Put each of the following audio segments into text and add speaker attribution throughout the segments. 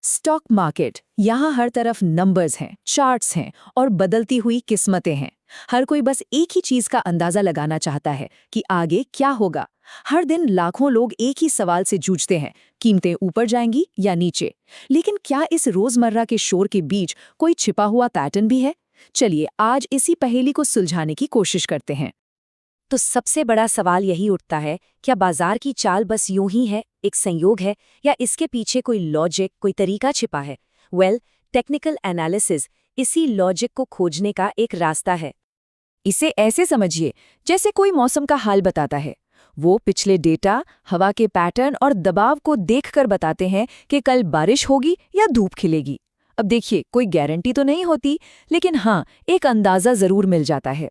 Speaker 1: Stock market, यहाँ हर तरफ numbers हैं, चार्ट्स हैं और बदलती हुई किस्मतें हैं। हर कोई बस एक ही चीज का अंदाजा लगाना चाहता है कि आगे क्या होगा। हर दिन लाखों लोग एक ही सवाल से जूझते हैं, कीमतें ऊपर जाएंगी या नीचे। लेकिन क्या इस रोजमर्रा के शोर के बीच कोई छिपा हुआ पैटर्न भी है? चलिए आज इसी पहेली को सुलझाने की कोशिश करते हैं।
Speaker 2: तो सबसे बड़ा सवाल यही उठता है, क्या बाजार की चाल बस यूं ही है, एक संयोग है, या इसके पीछे कोई लॉजिक, कोई तरीका छिपा है? टेक्निकल एनालिसिस इसी लॉजिक को खोजने का एक रास्ता है।
Speaker 1: इसे ऐसे समझिए जैसे कोई मौसम का हाल बताता है। वो पिछले डेटा, हवा के पैटर्न और दबाव को देखकर बताते हैं कि कल बारिश होगी या धूप खिलेगी। अब देखिए, कोई गारंटी तो नहीं होती, लेकिन हाँ, एक अंदाजा जरूर मिल जाता है।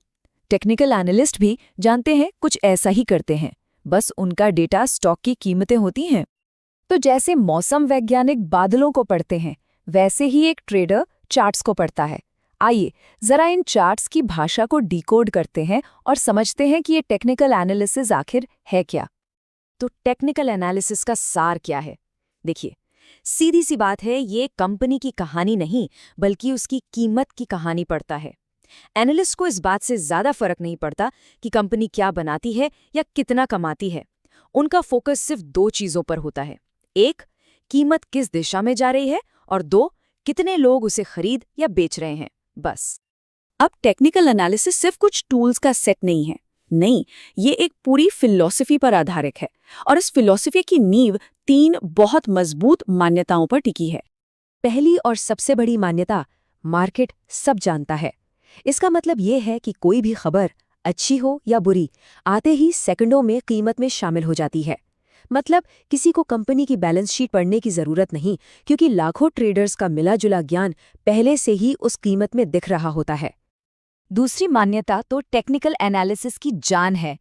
Speaker 1: टेक्निकल एनालिस्ट भी जानते हैं कुछ ऐसा ही करते हैं, बस उनका डेटा स्टॉक की कीमतें होती हैं। तो जैसे मौसम वैज्ञानिक बादलों को पढ़ते हैं, वैसे ही एक ट्रेडर चार्ट्स को पढ़ता है। आइए जरा इन चार्ट्स की भाषा को डिकोड करते हैं और समझते हैं कि ये टेक्निकल एनालिसिस आखिर है क्या।
Speaker 2: तो टेक्निकल एनालिसिस का सार क्या है? देखिए, सीधी सी बात है, ये कंपनी की कहानी नहीं, बल्कि उसकी कीमत की कहानी पढ़ता है। एनालिस्ट को इस बात से ज्यादा फर्क नहीं पड़ता कि कंपनी क्या बनाती है या कितना कमाती है। उनका फोकस सिर्फ दो चीजों पर होता है। एक, कीमत किस दिशा में जा रही है, और दो, कितने लोग उसे खरीद या बेच रहे हैं, बस।
Speaker 1: अब टेक्निकल एनालिसिस सिर्फ कुछ टूल्स का सेट नहीं है। नहीं, ये एक पूरी फिलॉसफी पर आधारित है, और इस फिलॉसफी की नींव 3 बहुत मजबूत मान्यताओं पर टिकी है।
Speaker 2: पहली और सबसे बड़ी मान्यता, मार्केट सब जानता है। इसका मतलब ये है कि कोई भी खबर, अच्छी हो या बुरी, आते ही सेकंडों में कीमत में शामिल हो जाती है। मतलब किसी को कंपनी की बैलेंस शीट पढ़ने की जरूरत नहीं, क्योंकि लाखों ट्रेडर्स का मिला-जुला ज्ञान पहले से ही उस कीमत में दिख रहा होता है।
Speaker 1: दूसरी मान्यता तो टेक्निकल एनालिसिस की जान है।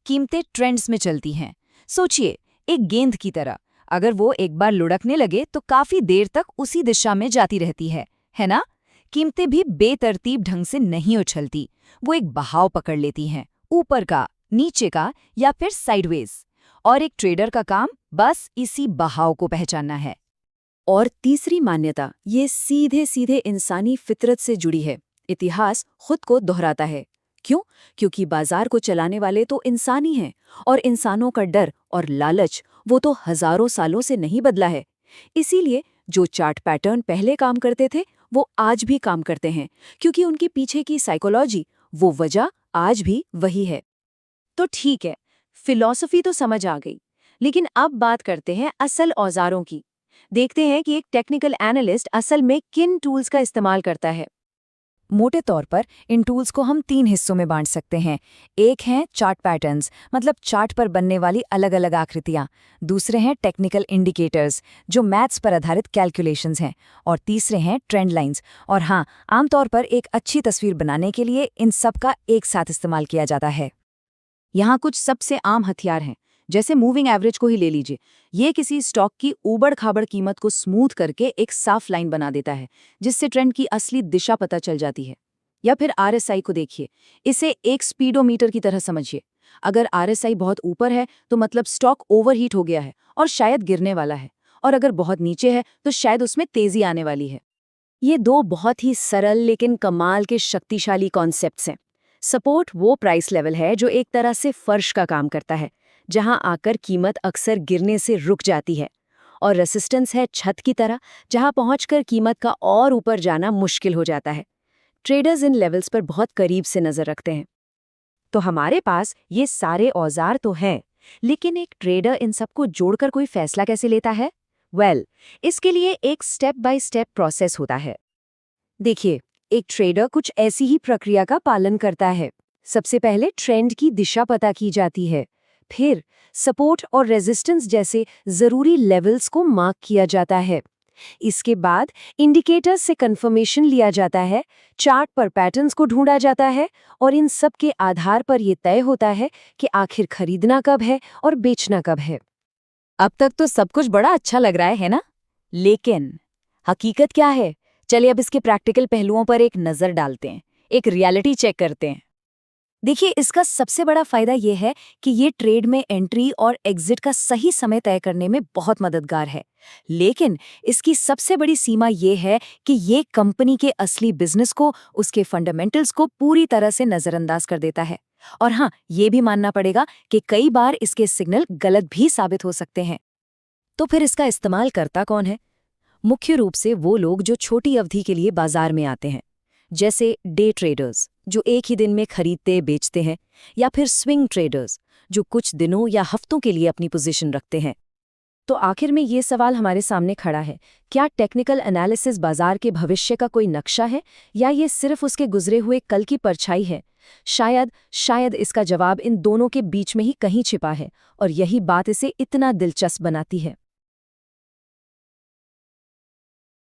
Speaker 1: कीमतें ट्रेंड्स में चलती हैं। सोचिए, एक गेंद की तरह, अगर वो एक बार लुढ़कने लगे तो काफी देर तक उसी दिशा में जाती रहती है ना? कीमतें भी बेतरतीब ढंग से नहीं उछलती, वो एक बहाव पकड़ लेती हैं, ऊपर का, नीचे का या फिर साइडवेज। और एक ट्रेडर का काम बस इसी बहाव को पहचानना है।
Speaker 2: और तीसरी मान्यता, ये सीधे सीधे इंसानी फितरत से जुड़ी है। इतिहास खुद को दोहराता है। क्यों? क्योंकि बाजार को चलाने वाले तो इंसान ही हैं, और इंसानों का डर और लालच वो तो हजारों सालों से नहीं बदला है। इसीलिए जो चार्ट पैटर्न पहले काम करते थे, वो आज भी काम करते हैं, क्योंकि उनके पीछे की साइकोलॉजी, वो वजह आज भी वही है। तो ठीक है, फिलॉसफी तो समझ आ गई, लेकिन अब बात करते हैं असल औजारों की। देखते हैं कि एक टेक्निकल एनालिस्ट असल में किन टूल्स का इस्तेमाल करता है।
Speaker 1: मोटे तौर पर इन टूल्स को हम 3 हिस्सों में बांट सकते हैं। एक हैं चार्ट पैटर्न्स, मतलब चार्ट पर बनने वाली अलग अलग आकृतियां। दूसरे हैं टेक्निकल इंडिकेटर्स, जो मैथ्स पर आधारित कैलकुलेशंस हैं। और तीसरे हैं ट्रेंड लाइंस। और हाँ, आमतौर पर एक अच्छी तस्वीर बनाने के लिए इन सब का एक साथ इस्तेमाल किया जाता है।
Speaker 2: यहाँ कुछ सबसे आम हथियार हैं, जैसे मूविंग एवरेज को ही ले लीजिए। ये किसी स्टॉक की ऊबड़-खाबड़ कीमत को स्मूथ करके एक साफ लाइन बना देता है, जिससे ट्रेंड की असली दिशा पता चल जाती है। या फिर आरएसआई को देखिए, इसे एक स्पीडोमीटर की तरह समझिए। अगर आरएसआई बहुत ऊपर है तो मतलब स्टॉक ओवरहीट हो गया है और शायद गिरने वाला है, और अगर बहुत नीचे है तो शायद उसमें तेजी आने वाली है। ये दो बहुत ही सरल लेकिन कमाल के शक्तिशाली कॉन्सेप्ट्स हैं। सपोर्ट वो प्राइस लेवल है जो एक तरह से फर्श का काम करता है, जहां आकर कीमत अक्सर गिरने से रुक जाती है। और रेसिस्टेंस है छत की तरह, जहां पहुंचकर कीमत का और ऊपर जाना मुश्किल हो जाता है। ट्रेडर्स इन लेवल्स पर बहुत करीब से नजर रखते हैं। तो हमारे पास ये सारे औजार तो हैं, लेकिन एक ट्रेडर इन सबको जोड़कर कोई फैसला कैसे लेता है? इसके लिए एक स्टेप बाय स्टेप प्रोसेस होता है। देखिए, एक ट्रेडर कुछ ऐसी ही प्रक्रिया का पालन करता है। सबसे पहले ट्रेंड की दिशा पता की जाती है, फिर सपोर्ट और रेजिस्टेंस जैसे जरूरी लेवल्स को मार्क किया जाता है। इसके बाद इंडिकेटर्स से कंफर्मेशन लिया जाता है, चार्ट पर पैटर्न्स को ढूंढा जाता है, और इन सब के आधार पर यह तय होता है कि आखिर खरीदना कब है और बेचना कब है।
Speaker 1: अब तक तो सब कुछ बड़ा अच्छा लग रहा है ना? लेकिन हकीकत क्या है? चलिए अब इसके प्रैक्टिकल पहलुओं पर एक नज़र डालते हैं, एक रियलिटी चेक करते हैं।
Speaker 2: देखिए, इसका सबसे बड़ा फायदा ये है कि ये ट्रेड में एंट्री और एग्जिट का सही समय तय करने में बहुत मददगार है। लेकिन इसकी सबसे बड़ी सीमा ये है कि ये कंपनी के असली बिजनेस को, उसके फंडामेंटल्स को पूरी तरह से नजरअंदाज कर देता है। और हाँ, ये भी मानना पड़ेगा कि कई बार इसके सिग्नल गलत भी साबित हो सकते हैं।
Speaker 1: तो फिर इसका इस्तेमाल करता कौन है? मुख्य रूप से वो लोग जो छोटी अवधि के लिए बाजार में आते हैं, जैसे डे ट्रेडर्स जो एक ही दिन में खरीदते बेचते हैं, या फिर स्विंग ट्रेडर्स जो कुछ दिनों या हफ्तों के लिए अपनी पोजीशन रखते हैं। तो आखिर में ये सवाल हमारे सामने खड़ा है, क्या टेक्निकल एनालिसिस बाजार के भविष्य का कोई नक्शा है, या ये सिर्फ उसके गुजरे हुए कल की परछाई है? शायद इसका जवाब इन दोनों के बीच में ही कहीं छिपा है, और यही बात इसे इतना दिलचस्प बनाती है।